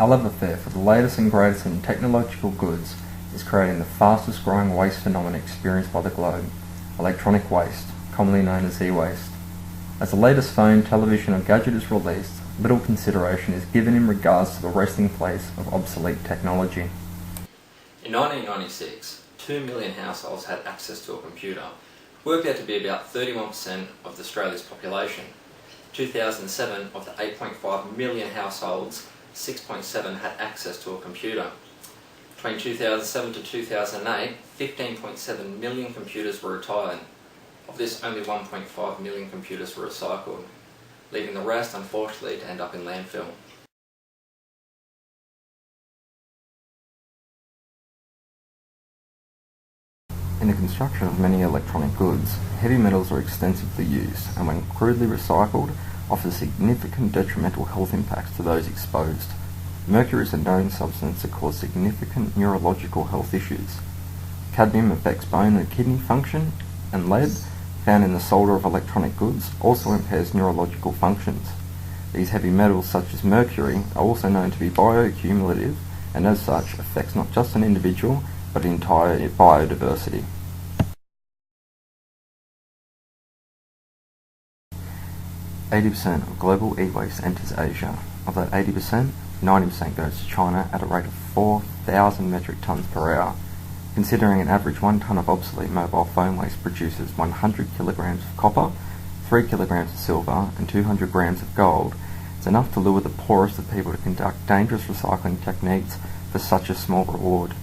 Our love affair for the latest and greatest in technological goods is creating the fastest growing waste phenomenon experienced by the globe, electronic waste, commonly known as e-waste. As the latest phone, television or gadget is released, little consideration is given in regards to the resting place of obsolete technology. In 1996, 2 million households had access to a computer, worked out to be about 31% of Australia's population. 2007, of the 8.5 million households, 6.7 had access to a computer. Between 2007 to 2008, 15.7 million computers were retired. Of this, only 1.5 million computers were recycled, leaving the rest, unfortunately, to end up in landfill. In the construction of many electronic goods, heavy metals are extensively used and when crudely recycled, offer significant detrimental health impacts to those exposed. Mercury is a known substance that causes significant neurological health issues. Cadmium affects bone and kidney function, and lead, found in the solder of electronic goods, also impairs neurological functions. These heavy metals, such as mercury, are also known to be bioaccumulative and as such affects not just an individual, but entire biodiversity. %80 of global e-waste enters Asia. Of that 80%, 90% goes to China at a rate of 4,000 metric tonnes per hour. Considering an average 1 tonne of obsolete mobile phone waste produces 100 kilograms of copper, 3 kilograms of silver and 200 grams of gold, it's enough to lure the poorest of people to conduct dangerous recycling techniques for such a small reward.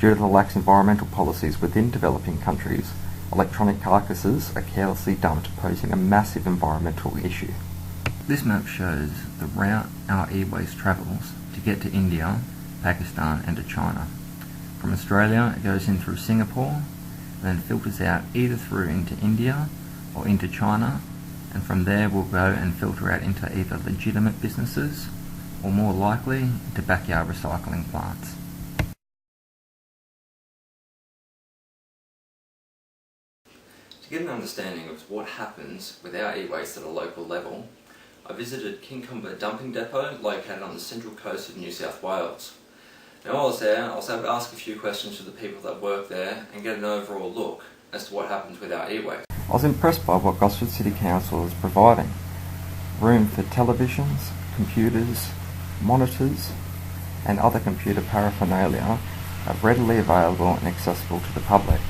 Due to the lax environmental policies within developing countries, electronic carcasses are carelessly dumped, posing a massive environmental issue. This map shows the route our e-waste travels to get to India, Pakistan and to China. From Australia it goes in through Singapore and then filters out either through into India or into China, and from there will go and filter out into either legitimate businesses or more likely into backyard recycling plants. To get an understanding of what happens with our e-waste at a local level, I visited Kincumber Dumping Depot located on the central coast of New South Wales. Now while I was there, I was able to ask a few questions to the people that work there and get an overall look as to what happens with our e-waste. I was impressed by what Gosford City Council is providing. Room for televisions, computers, monitors and other computer paraphernalia are readily available and accessible to the public.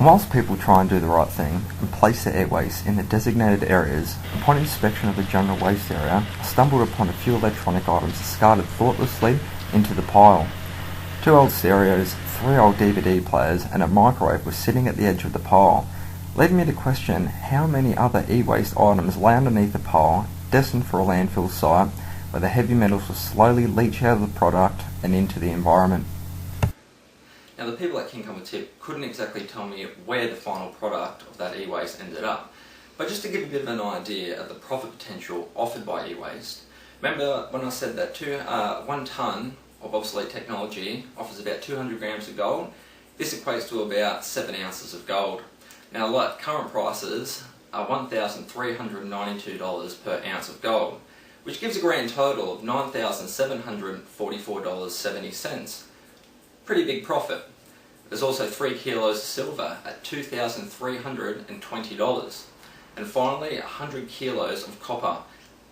Whilst people try and do the right thing and place their e-waste in the designated areas, upon inspection of the general waste area, I stumbled upon a few electronic items discarded thoughtlessly into the pile. 2 old stereos, 3 old DVD players and a microwave were sitting at the edge of the pile, leading me to question how many other e-waste items lay underneath the pile, destined for a landfill site, where the heavy metals will slowly leach out of the product and into the environment. Now the people at Kincumber Tip couldn't exactly tell me where the final product of that e-waste ended up, but just to give a bit of an idea of the profit potential offered by e-waste, remember when I said that 1 tonne of obsolete technology offers about 200 grams of gold? This equates to about 7 ounces of gold. Now like current prices are $1,392 per ounce of gold, which gives a grand total of $9,744.70. Pretty big profit. There's also 3 kilos of silver at $2,320. And finally 100 kilos of copper,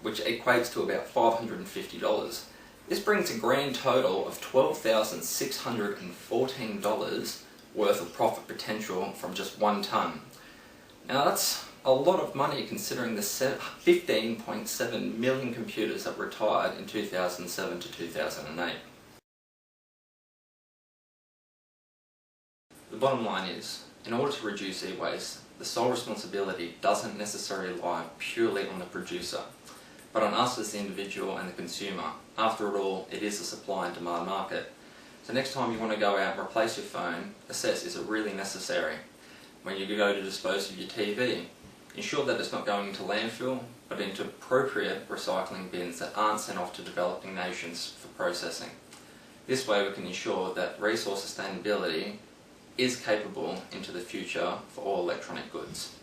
which equates to about $550. This brings a grand total of $12,614 worth of profit potential from just 1 tonne. Now that's a lot of money considering the 15.7 million computers that retired in 2007 to 2008. The bottom line is, in order to reduce e-waste, the sole responsibility doesn't necessarily lie purely on the producer, but on us as the individual and the consumer. After all, it is a supply and demand market. So next time you want to go out and replace your phone, assess, is it really necessary? When you go to dispose of your TV, ensure that it's not going into landfill, but into appropriate recycling bins that aren't sent off to developing nations for processing. This way we can ensure that resource sustainability is capable into the future for all electronic goods.